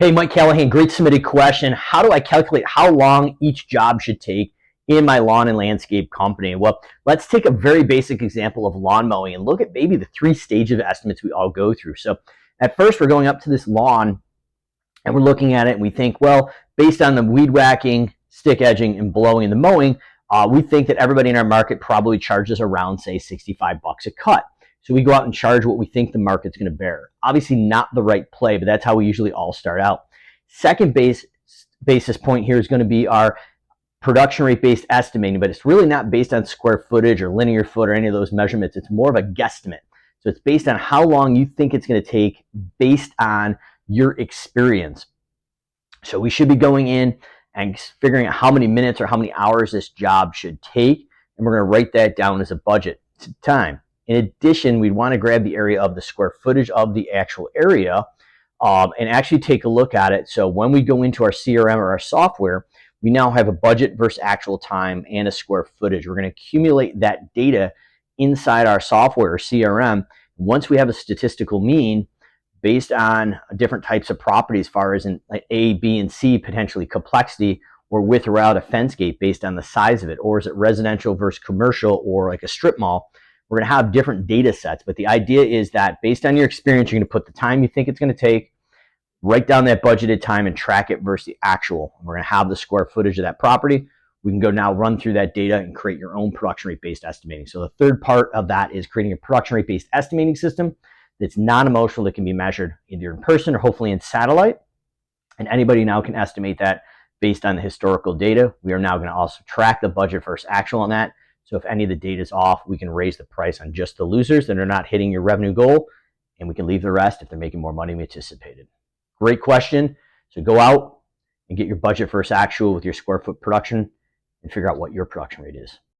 Hey, Mike Callahan, great submitted question. How do I calculate how long each job should take in my lawn and landscape company? Well, let's take a very basic example of lawn mowing and look at maybe the 3 stages of estimates we all go through. So at first, we're going up to this lawn and we're looking at it and we think, well, based on the weed whacking, stick edging, and blowing and the mowing, we think that everybody in our market probably charges around, say, 65 bucks a cut. So we go out and charge what we think the market's going to bear. Obviously not the right play, but that's how we usually all start out. Second basis point here is going to be our production rate based estimating, but it's really not based on square footage or linear foot or any of those measurements. It's more of a guesstimate. So it's based on how long you think it's going to take based on your experience. So we should be going in and figuring out how many minutes or how many hours this job should take, and we're going to write that down as a budget time. In addition, we'd want to grab the area of the square footage of the actual area and actually take a look at it. So when we go into our CRM or our software, we now have a budget versus actual time and a square footage. We're going to accumulate that data inside our software or CRM. Once we have a statistical mean based on different types of properties, as far as in like A, B, and C, potentially complexity, or with or without a fence gate based on the size of it, or is it residential versus commercial or like a strip mall, we're going to have different data sets. But the idea is that based on your experience, you're going to put the time you think it's going to take, write down that budgeted time, and track it versus the actual. We're going to have the square footage of that property. We can go now run through that data and create your own production rate based estimating. So the third part of that is creating a production rate based estimating system that's non-emotional, that can be measured either in person or hopefully in satellite. And anybody now can estimate that based on the historical data. We are now going to also track the budget versus actual on that. So if any of the data is off, we can raise the price on just the losers that are not hitting your revenue goal, and we can leave the rest if they're making more money than we anticipated. Great question. So go out and get your budget versus actual with your square foot production and figure out what your production rate is.